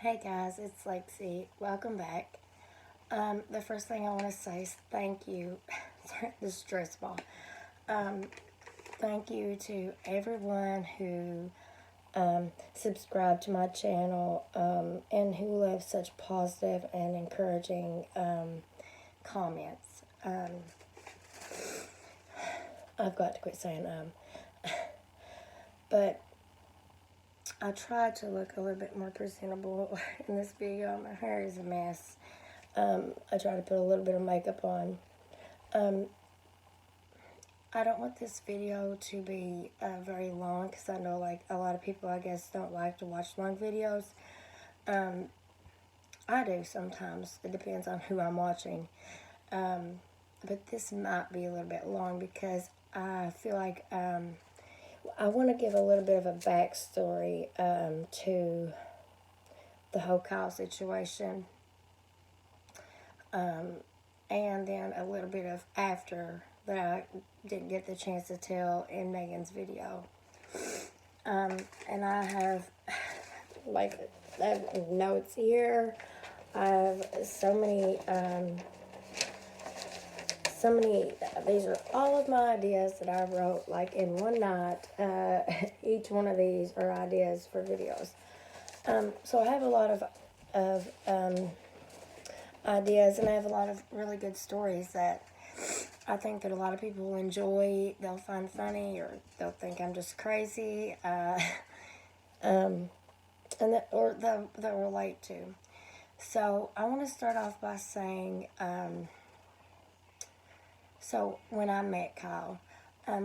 Hey guys, it's Lexi. Welcome back. The first thing I want to say is thank you. Sorry, this is stress ball. Um, Thank you to everyone who subscribed to my channel and who left such positive and encouraging comments. I've got to quit saying but I tried to look a little bit more presentable in this video. My hair is a mess. I tried to put a little bit of makeup on. I don't want this video to be very long because I know like a lot of people I guess don't like to watch long videos. I do sometimes. It depends on who I'm watching. But this might be a little bit long because I feel like I want to give a little bit of a backstory to the whole Kyle situation. And then a little bit of after that I didn't get the chance to tell in Megan's video. And I have I have notes here. I have so many, these are all of my ideas that I wrote like in one night. Each one of these are ideas for videos. So I have a lot of ideas, and I have a lot of really good stories that I think that a lot of people will enjoy. They'll find funny, or they'll think I'm just crazy, and they'll relate to. So I want to start off by saying, so when I met Kyle, I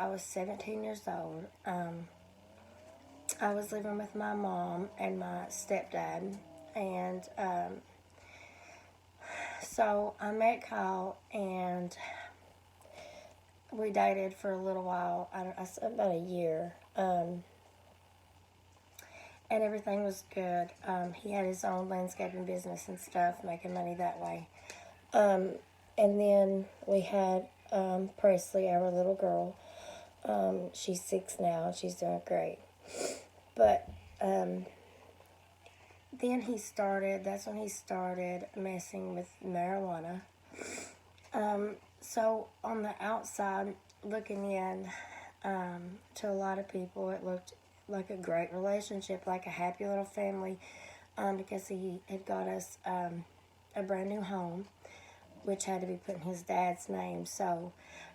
was 17 years old. I was living with my mom and my stepdad, and so I met Kyle, and we dated for a little while. About a year, and everything was good. He had his own landscaping business and stuff, making money that way. And then we had Presley, our little girl. She's 6 now. She's doing great. But then that's when he started messing with marijuana. So on the outside, looking in, to a lot of people, it looked like a great relationship, like a happy little family, because he had got us a brand new home, which had to be put in his dad's name. So,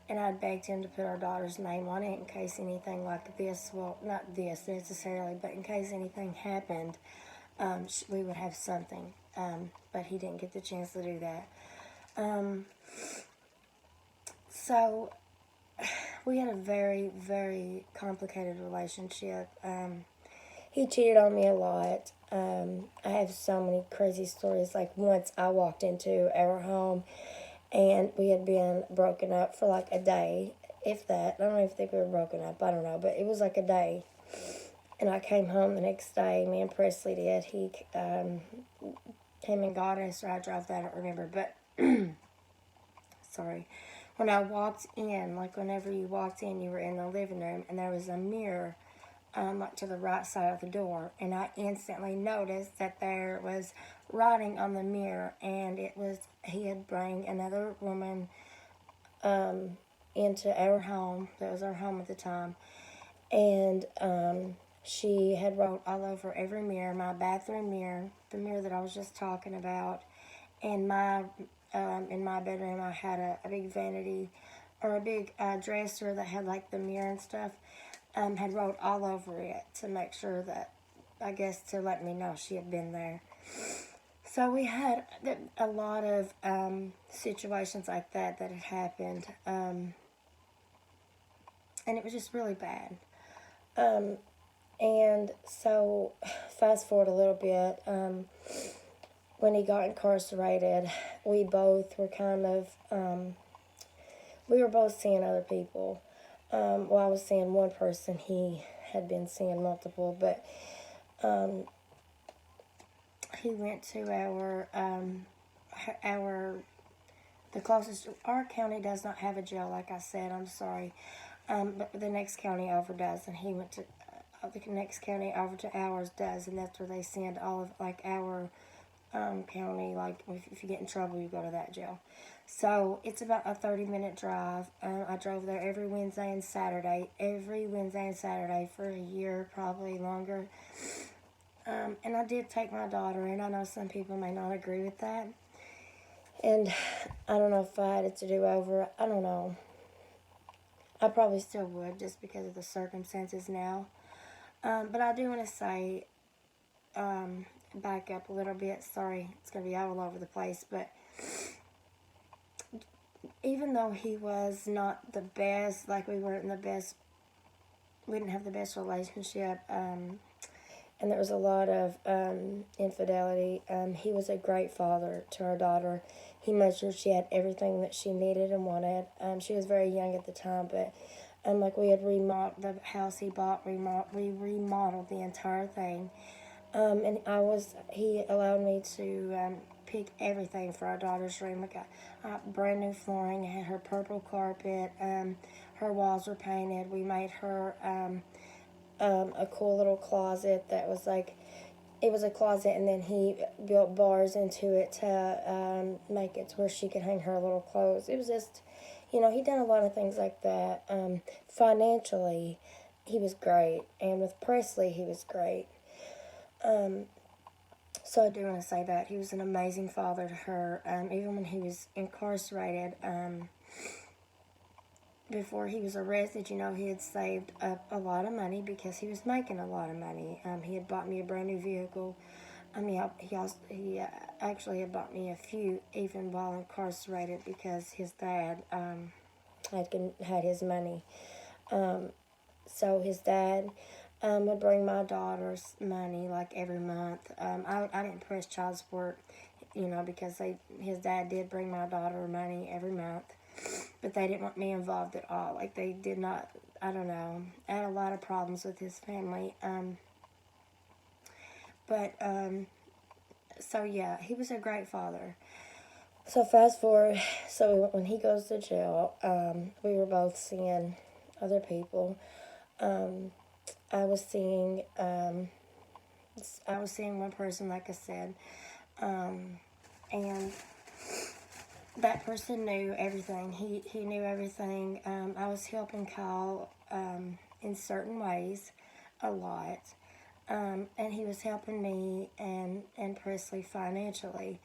and I begged him to put our daughter's name on it in case anything like this, well, not this necessarily, but in case anything happened, we would have something. But he didn't get the chance to do that. So we had a very, very complicated relationship. He cheated on me a lot. I have so many crazy stories. Like once I walked into our home and we had been broken up for like a day, if that. I don't even think we were broken up. I don't know, but it was like a day. And I came home the next day. Me and Presley did. He came and got us, or I drove that. I don't remember, but sorry. When I walked in, like whenever you walked in, you were in the living room, and there was a mirror like to the right side of the door, and I instantly noticed that there was writing on the mirror, and it was he had brought another woman into our home. That was our home at the time, and she had wrote all over every mirror, my bathroom mirror, the mirror that I was just talking about, and my in my bedroom I had a big vanity, or a big dresser that had like the mirror and stuff. Had wrote all over it to make sure that, I guess, to let me know she had been there. So we had a lot of situations like that had happened, and it was just really bad. And so, fast forward a little bit, when he got incarcerated, we both were kind of, we were both seeing other people. Well, I was seeing one person, he had been seeing multiple, but he went to the closest, our county does not have a jail, like I said, I'm sorry, but the next county over does, and he went to the next county over to ours does, and that's where they send all of like our county. Like if you get in trouble, you go to that jail. So it's about a 30-minute drive. I drove there every Wednesday and Saturday for a year, probably longer. And I did take my daughter, and I know some people may not agree with that. And I don't know if I had it to do over. I don't know. I probably still would, just because of the circumstances now. But I do want to say, back up a little bit. Sorry, it's going to be all over the place. But even though he was not the best, like we weren't the best, we didn't have the best relationship, and there was a lot of infidelity, he was a great father to our daughter. He made sure she had everything that she needed and wanted. She was very young at the time, but like we had remodeled the house he bought, we remodeled the entire thing. And he allowed me to pick everything for our daughter's room. Like a brand new flooring, had her purple carpet, her walls were painted. We made her a cool little closet that was like, it was a closet, and then he built bars into it to make it to where she could hang her little clothes. It was just, he done a lot of things like that. Financially, he was great, and with Presley, he was great. So I do want to say that he was an amazing father to her. Even when he was incarcerated, before he was arrested, he had saved up a lot of money because he was making a lot of money. He had bought me a brand new vehicle. He actually had bought me a few even while incarcerated because his dad had his money. So his dad would bring my daughter's money like every month. I didn't press child support, because his dad did bring my daughter money every month. But they didn't want me involved at all. Like, they did not, I don't know. I had a lot of problems with his family. So yeah, he was a great father. So fast forward, so when he goes to jail, we were both seeing other people. I was seeing one person, like I said, and that person knew everything. He knew everything. I was helping Kyle in certain ways a lot. And he was helping me and Presley financially.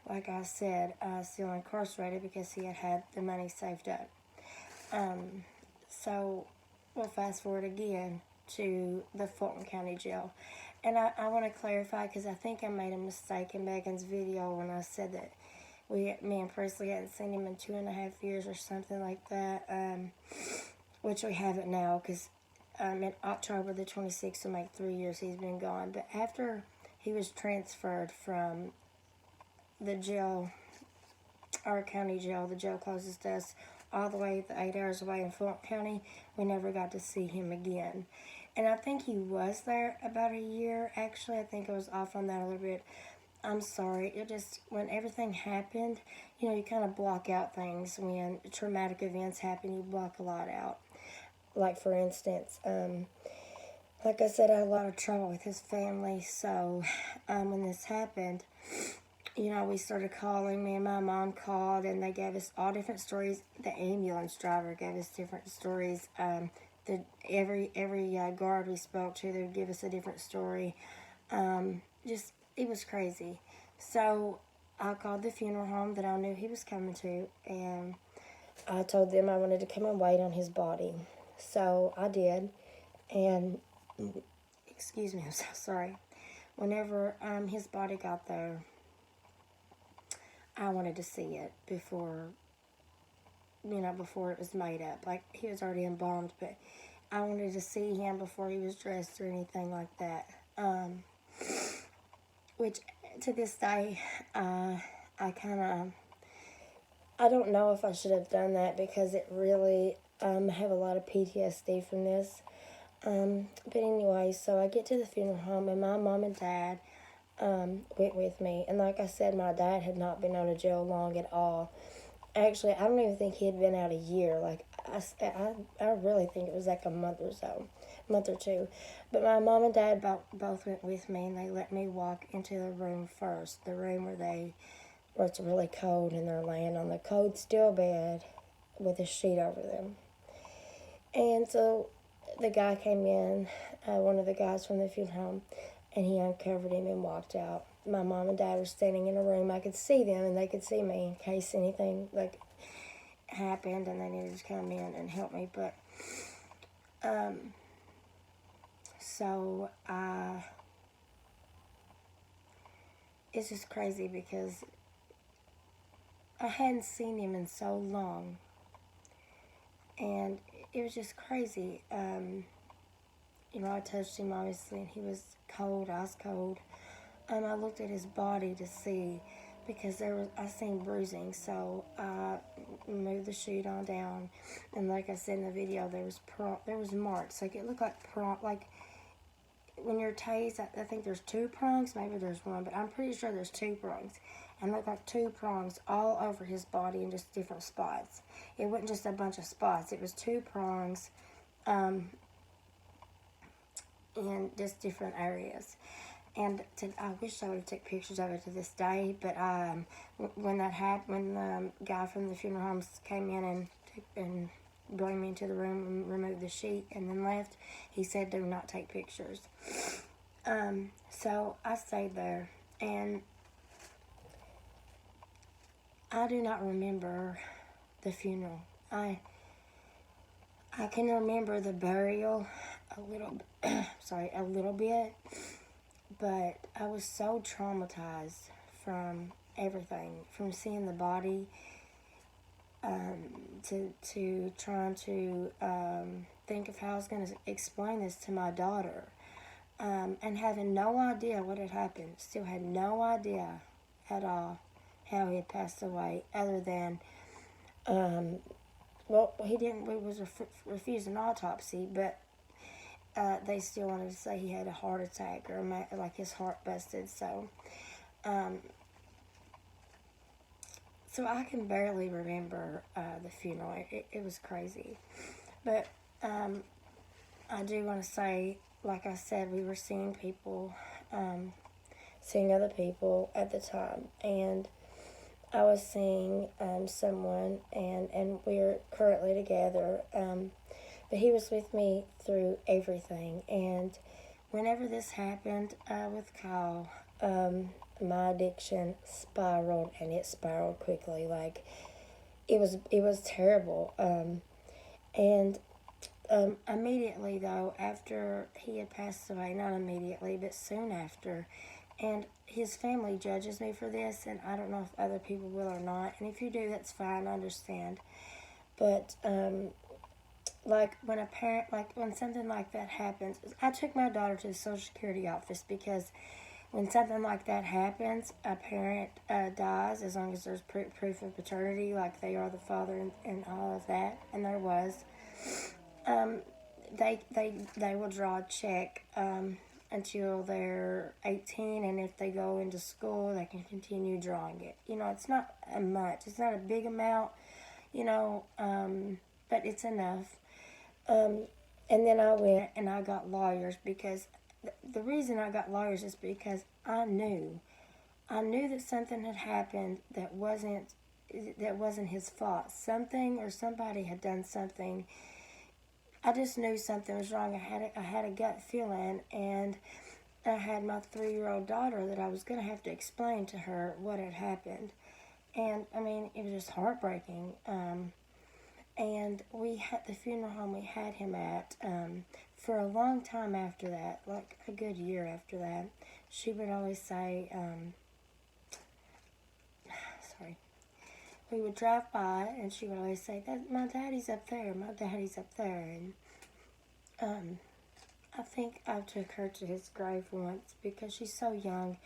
Like I said, still incarcerated because he had the money saved up. So we'll fast forward again to the Fulton County Jail. And I want to clarify, because I think I made a mistake in Megan's video when I said that me and Presley hadn't seen him in 2.5 years or something like that, which we haven't now, because in October the 26th will make 3 years he's been gone. But after he was transferred from the jail, our county jail, the jail closest to us, all the way 8 hours away in Fulton County, we never got to see him again. And I think he was there about a year. Actually, I think I was off on that a little bit. I'm sorry. When everything happened, you kind of block out things. When traumatic events happen, you block a lot out. Like, for instance, like I said, I had a lot of trouble with his family. So when this happened, we started calling. Me and my mom called, and they gave us all different stories. The ambulance driver gave us different stories. Every guard we spoke to, they would give us a different story. It was crazy. So I called the funeral home that I knew he was coming to, and I told them I wanted to come and wait on his body. So I did, and excuse me, I'm so sorry. Whenever his body got there, I wanted to see it before it was made up. Like, he was already embalmed, but I wanted to see him before he was dressed or anything like that. Which, to this day, I don't know if I should have done that, because it really, I have a lot of PTSD from this. But anyway, so I get to the funeral home, and my mom and dad went with me. And like I said, my dad had not been out of jail long at all. Actually, I don't even think he had been out a year. Like, I really think it was like a month or so. month or two. But my mom and dad both went with me, and they let me walk into the room first, the room where it's really cold, and they're laying on the cold steel bed with a sheet over them. And so the guy came in, one of the guys from the funeral home, and he uncovered him and walked out. My mom and dad were standing in a room. I could see them, and they could see me in case anything like happened, and they needed to come in and help me. But so it's just crazy because I hadn't seen him in so long, and it was just crazy. I touched him obviously, and he was cold, ice cold. I looked at his body to see, because I seen bruising, so I moved the sheet on down, and like I said in the video, there was marks, like it looked like when you're tased. I think there's 2 prongs, maybe there's 1, but I'm pretty sure there's 2 prongs, and looked like 2 prongs all over his body in just different spots. It wasn't just a bunch of spots; it was 2 prongs, in just different areas. And I wish I would have taken pictures of it to this day, but when that happened, when the guy from the funeral homes came in and brought me into the room and removed the sheet and then left, he said, "Do not take pictures." So I stayed there, and I do not remember the funeral. I can remember the burial a little bit, but I was so traumatized from everything, from seeing the body, to trying to think of how I was going to explain this to my daughter, and having no idea what had happened. Still had no idea at all how he had passed away, other than, he didn't. We was refused an autopsy, but they still wanted to say he had a heart attack, or like his heart busted. So I can barely remember the funeral. It was crazy. But I do want to say, like I said, we were seeing people, seeing other people at the time, and I was seeing someone, and we're currently together, but he was with me through everything. And whenever this happened with Kyle, my addiction spiraled, and it spiraled quickly. Like, it was terrible. And immediately, though, after he had passed away, not immediately, but soon after, and his family judges me for this, and I don't know if other people will or not, and if you do, that's fine, I understand. But like when something like that happens, I took my daughter to the Social Security office, because when something like that happens, a parent dies, as long as there's proof of paternity, like they are the father and all of that, and there was. They will draw a check until they're 18, and if they go into school, they can continue drawing it. It's not much. It's not a big amount, but it's enough. And then I went and I got lawyers, because the reason I got lawyers is because I knew that something had happened that wasn't his fault. Something or somebody had done something. I just knew something was wrong. I had a gut feeling, and I had my 3-year-old daughter that I was going to have to explain to her what had happened. And I mean, it was just heartbreaking. And we had the funeral home we had him at, for a long time after that, like a good year after that, she would always say, we would drive by, and she would always say, "That my daddy's up there, my daddy's up there." And I think I took her to his grave once, because she's so young.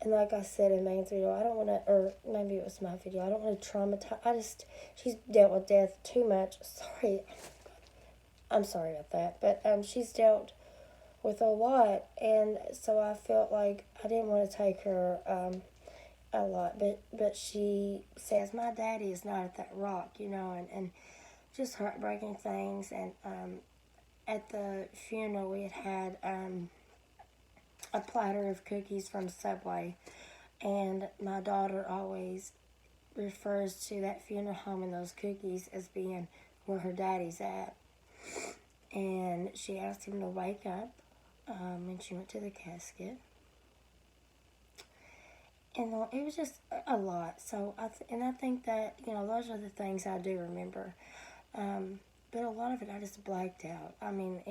And like I said in Maine's video, I don't want to, or maybe it was my video, I don't want to traumatize. She's dealt with death too much. Sorry. I'm sorry about that. But she's dealt with a lot. And so I felt like I didn't want to take her a lot. But she says, "My daddy is not at that rock," and just heartbreaking things. And at the funeral, we had a platter of cookies from Subway, and my daughter always refers to that funeral home and those cookies as being where her daddy's at. And she asked him to wake up, and she went to the casket. And it was just a lot. So I think that, those are the things I do remember. But a lot of it I just blacked out. I mean,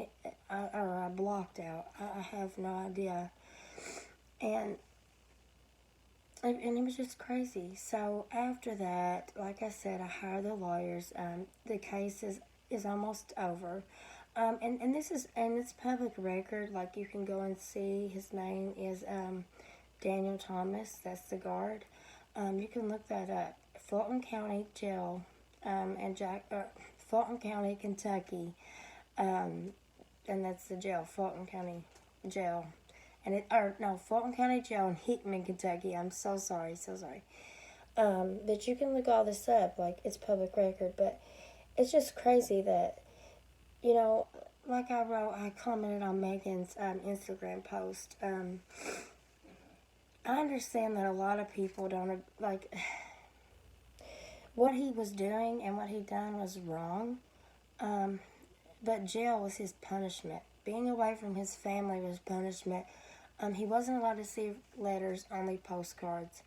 I blocked out. I have no idea. And it was just crazy. So after that, like I said, I hired the lawyers. The case is almost over. And this is, and it's public record. Like, you can go and see his name is Daniel Thomas. That's the guard. You can look that up. Fulton County Jail, Fulton County, Kentucky, and that's the jail, Fulton County Jail. Fulton County Jail in Hickman, Kentucky. I'm so sorry. But you can look all this up, like, it's public record. But it's just crazy that, like I commented on Megan's Instagram post. I understand that a lot of people don't, like, what he was doing and what he done was wrong. But jail was his punishment. Being away from his family was punishment. He wasn't allowed to see letters, only postcards.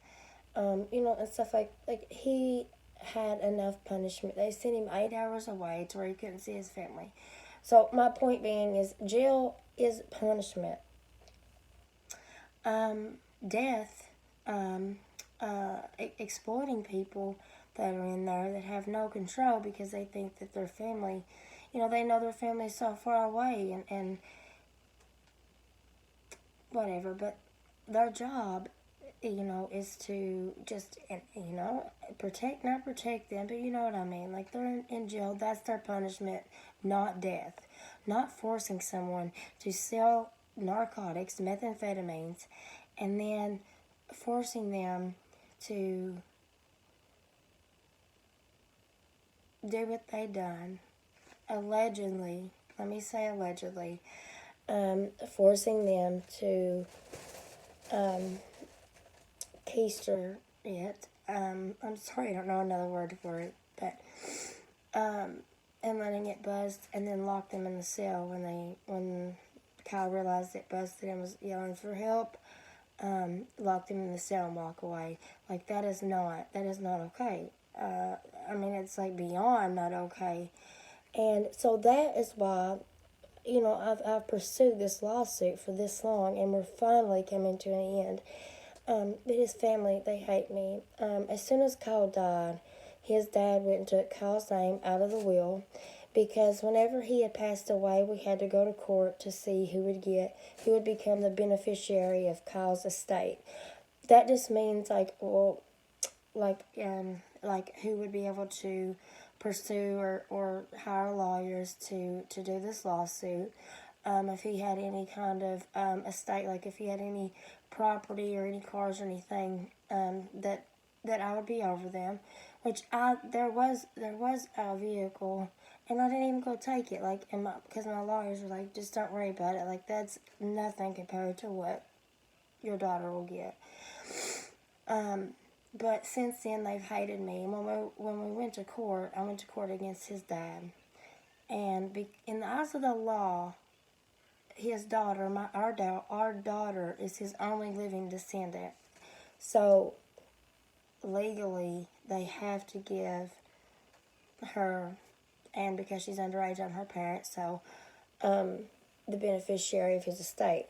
And stuff like he had enough punishment. They sent him 8 hours away to where he couldn't see his family. So my point being is jail is punishment. Death, exploiting people that are in there that have no control because they think that their family, they know their family is so far away and whatever, but their job, is to just, not protect them, but you know what I mean. Like, they're in jail, that's their punishment, not death. Not forcing someone to sell narcotics, methamphetamines, and then forcing them to do what they done. Allegedly, let me say allegedly, forcing them to keister it. I'm sorry, I don't know another word for it, but and letting it buzz, and then lock them in the cell when Kyle realized it buzzed and was yelling for help. Lock them in the cell and walk away. Like, that is not okay. I mean, it's like beyond not okay. And so that is why, I've pursued this lawsuit for this long, and we're finally coming to an end. But his family, they hate me. As soon as Kyle died, his dad went and took Kyle's name out of the will, because whenever he had passed away, we had to go to court to see who would become the beneficiary of Kyle's estate. That just means, like, well, like who would be able to pursue or hire lawyers to do this lawsuit. If he had any kind of estate, like if he had any property or any cars or anything, that I would be over them. Which there was a vehicle, and I didn't even go take it. Like, because my lawyers were like, just don't worry about it. Like, that's nothing compared to what your daughter will get. But since then, they've hated me. And when we went to court, I went to court against his dad. And in the eyes of the law, his daughter, our daughter, is his only living descendant. So legally, they have to give her, and because she's underage, I'm her parent, so the beneficiary of his estate.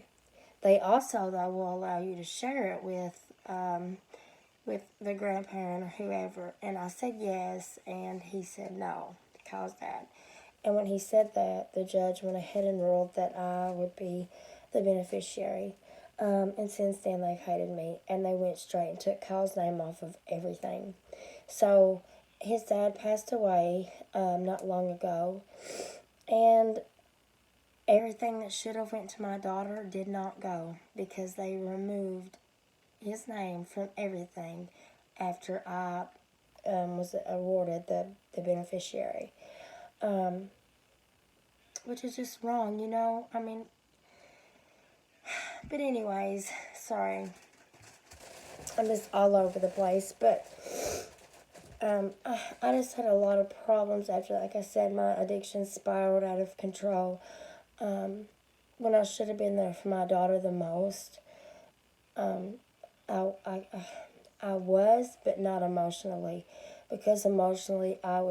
They also, though, will allow you to share it with the grandparent or whoever. And I said yes, and he said no, because that. And when he said that, the judge went ahead and ruled that I would be the beneficiary. And since then, they've hated me, and they went straight and took Kyle's name off of everything. So his dad passed away not long ago, and everything that should have went to my daughter did not go, because they removed his name from everything after I was awarded the beneficiary. which is just wrong, you know? I mean, but anyways, sorry. I'm just all over the place, but I just had a lot of problems after, like I said, my addiction spiraled out of control. When I should have been there for my daughter the most, I, I, I was, but not emotionally, because emotionally I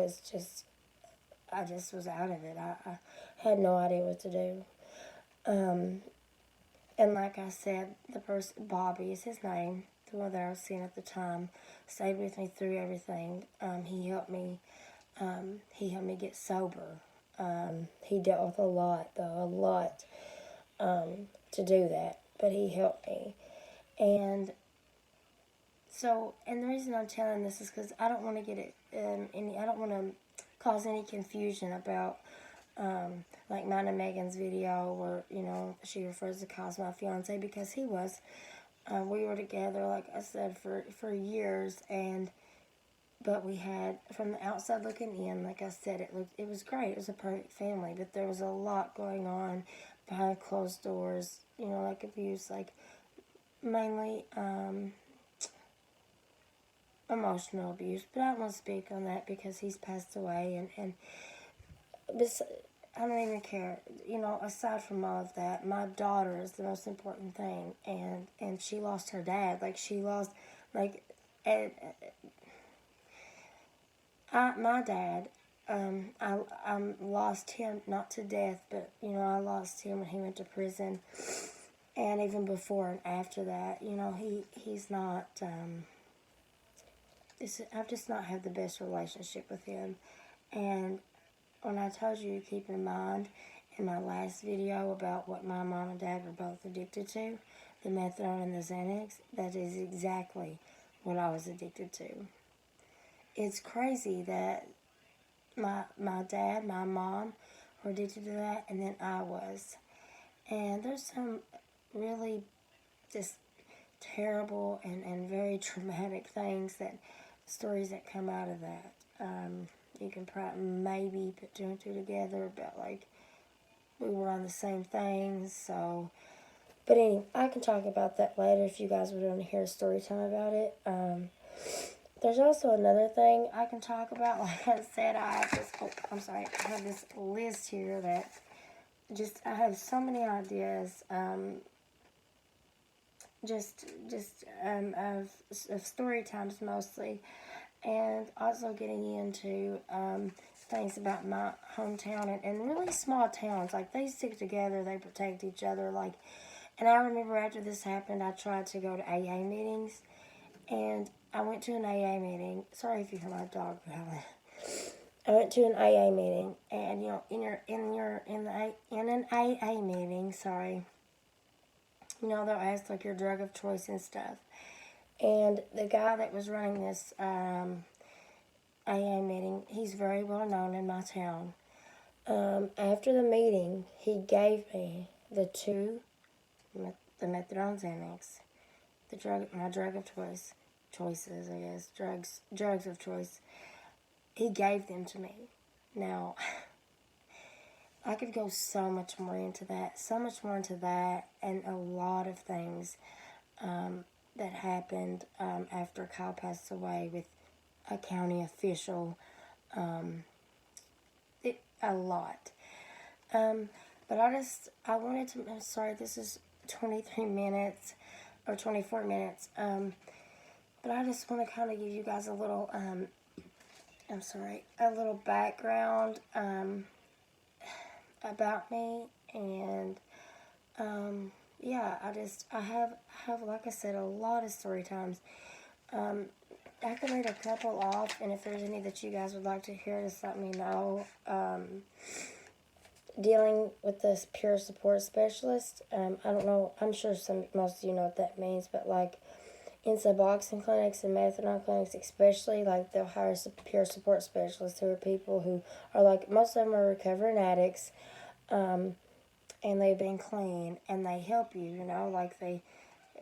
just was out of it. I had no idea what to do. And like I said, the person, Bobby is his name, the one that I was seeing at the time, stayed with me through everything. He helped me. He helped me get sober. He dealt with a lot, though, a lot, to do that. But he helped me. And so, and the reason I'm telling this is because I don't want to get it, I don't want to cause any confusion about, like mine and Megan's video where, you know, she refers to Kyle my fiance, because he was. We were together, like I said, for years, but we had, from the outside looking in, like I said, it was great. It was a perfect family, but there was a lot going on behind closed doors, you know, like abuse, like mainly emotional abuse. But I don't want to speak on that because he's passed away, and I don't even care. You know, aside from all of that, my daughter is the most important thing, and she lost her dad. Like, she lost, like, and, my dad, I lost him, not to death, but, you know, I lost him when he went to prison. And even before and after that, you know, he's not, I've just not had the best relationship with him. And when I told you, keep in mind, in my last video about what my mom and dad were both addicted to, the methadone and the Xanax, that is exactly what I was addicted to. It's crazy that my dad, my mom were addicted to that, and then I was. And there's some really just terrible and very traumatic stories that come out of that. You can probably maybe put two and two together, but like, we were on the same things, so. But anyway, I can talk about that later if you guys would want to hear a story time about it. There's also another thing I can talk about. Like I said, I have this list here that I have so many ideas, of story times mostly, and also getting into things about my hometown and really small towns. Like, they stick together, they protect each other. Like, and I remember after this happened, I tried to go to AA meetings, and I went to an AA meeting. Sorry if you hear my dog growling. I went to an AA meeting, and you know, in an AA meeting, sorry, you know, they'll ask like your drug of choice and stuff. And the guy that was running this AA meeting, he's very well known in my town. After the meeting, he gave me the methadone Xanax, my drug of choices, I guess, drugs of choice. He gave them to me. Now, I could go so much more into that, and a lot of things that happened after Kyle passed away with a county official. A lot. But I wanted to, I'm sorry, this is 23 minutes or 24 minutes. But I just want to kind of give you guys a little, a little background about me. And, yeah, I have, like I said, a lot of story times. I can read a couple off, and if there's any that you guys would like to hear, just let me know. Dealing with this peer support specialist, I don't know, I'm sure most of you know what that means, but like in Suboxone clinics and methadone clinics especially, like they'll hire peer support specialists who are people who are like, most of them are recovering addicts, and they've been clean, and they help you, you know, like they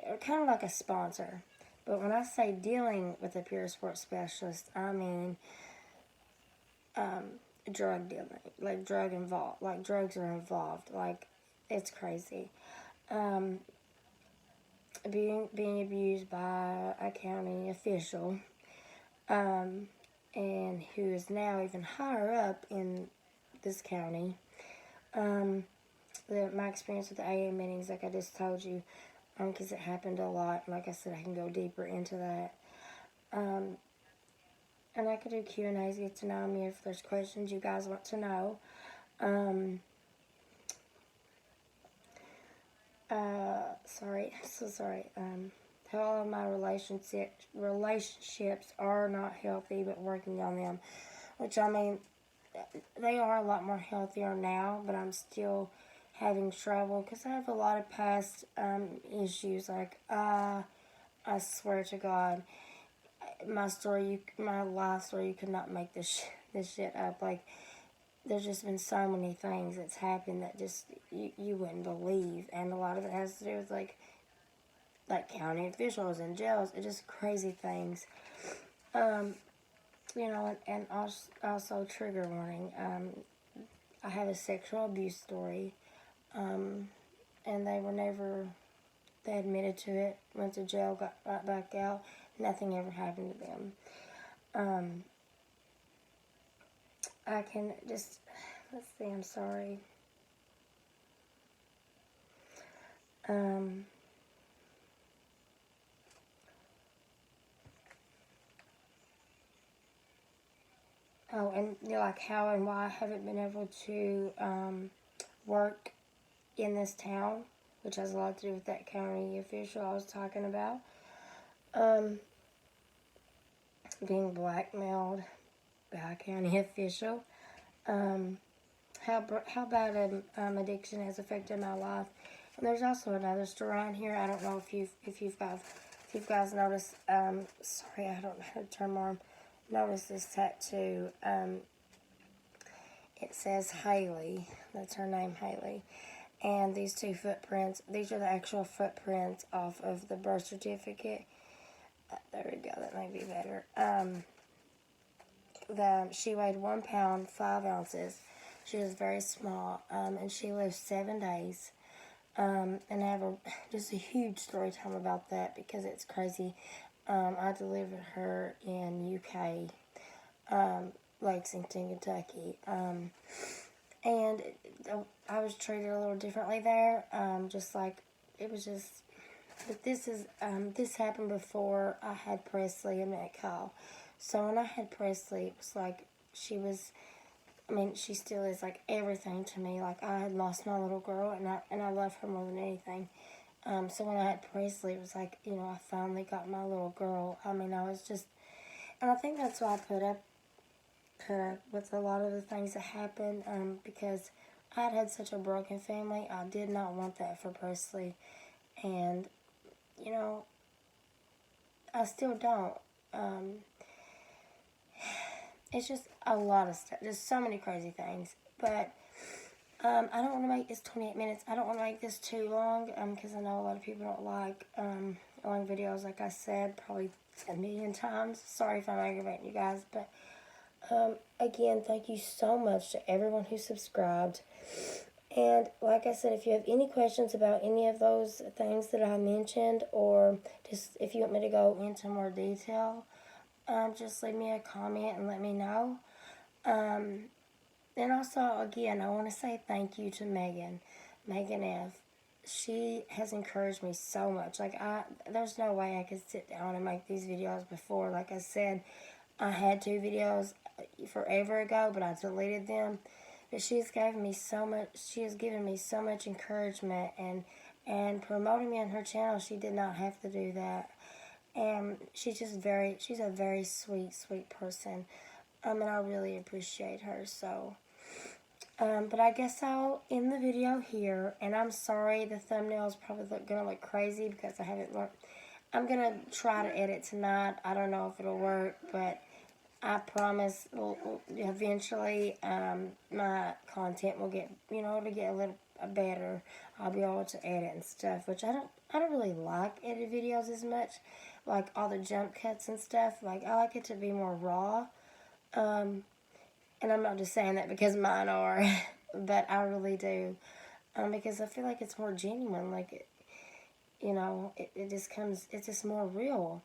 are kind of like a sponsor. But when I say dealing with a peer support specialist, I mean drug dealing, like drugs are involved. Like, it's crazy. Um, being abused by a county official, um, and who is now even higher up in this county. My experience with the AA meetings, like I just told you, because it happened a lot. Like I said, I can go deeper into that. And I could do Q&As, get to know me if there's questions you guys want to know. Sorry, so sorry. All of my relationships are not healthy, but working on them. Which, I mean, they are a lot more healthier now, but I'm still having trouble because I have a lot of past issues. Like, I swear to God, my life story, you could not make this shit up. Like, there's just been so many things that's happened that just you wouldn't believe, and a lot of it has to do with like county officials and jails. It's just crazy things. And also trigger warning. I have a sexual abuse story, and they admitted to it, went to jail, got right back out. Nothing ever happened to them. I can just, let's see, I'm sorry. Oh, and like how and why I haven't been able to work in this town, which has a lot to do with that county official I was talking about. Being blackmailed by a county official. How bad addiction has affected my life. And there's also another story on here. I don't know if you guys noticed. Sorry, I don't know how to turn my arm. Notice this tattoo. It says Haley. That's her name, Haley. And these two footprints. These are the actual footprints off of the birth certificate. There we go. That might be better. She weighed 1 pound 5 ounces. She was very small, and she lived 7 days. And I have just a huge story time about that because it's crazy. I delivered her in UK, Lexington, Kentucky. And I was treated a little differently there. Just like, it was just, but this happened before I had Presley and met Kyle. So when I had Presley, it was like, she still is like everything to me. Like, I had lost my little girl, and I love her more than anything. So when I had Presley, it was like, I finally got my little girl. I was just, and I think that's why I put up with a lot of the things that happened, because I had such a broken family. I did not want that for Presley, and, I still don't. It's just a lot of stuff. There's so many crazy things. But I don't want to make this 28 minutes. I don't want to make this too long because I know a lot of people don't like long videos, like I said, probably a million times. Sorry if I'm aggravating you guys. But again, thank you so much to everyone who subscribed. And like I said, if you have any questions about any of those things that I mentioned, or just if you want me to go into more detail, just leave me a comment and let me know. And also, again, I want to say thank you to Megan F. She has encouraged me so much. Like, there's no way I could sit down and make these videos before. Like I said, I had 2 videos forever ago, but I deleted them. But she has given me so much encouragement, and promoting me on her channel. She did not have to do that. And she's a very sweet, sweet person. And I really appreciate her. So, but I guess I'll end the video here. And I'm sorry, the thumbnail is probably going to look crazy because I haven't learned. I'm going to try to edit tonight. I don't know if it'll work, but I promise eventually my content will get, it'll get a little better. I'll be able to edit and stuff, which I don't really like edit videos as much, like all the jump cuts and stuff. Like, I like it to be more raw. And And I'm not just saying that because mine are, but I really do. Because I feel like it's more genuine. Like, it just comes, it's just more real.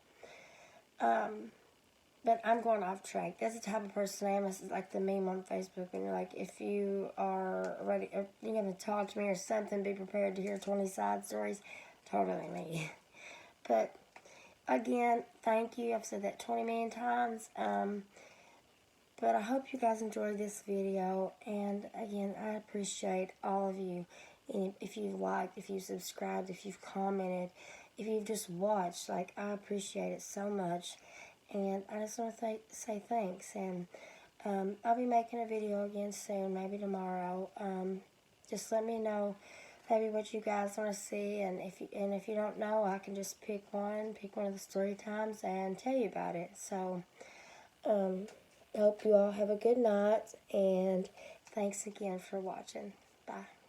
But I'm going off track. That's the type of person I am. It's like the meme on Facebook. And you're like, if you are ready, or you're going to talk to me or something, be prepared to hear 20 side stories. Totally me. But again, thank you. I've said that 20 million times. But I hope you guys enjoyed this video. And again, I appreciate all of you. And if you've liked, if you've subscribed, if you've commented, if you've just watched, like, I appreciate it so much. And I just want to say thanks. And I'll be making a video again soon, maybe tomorrow. Just let me know maybe what you guys want to see. And if you don't know, I can just pick one of the story times and tell you about it. So I hope you all have a good night. And thanks again for watching. Bye.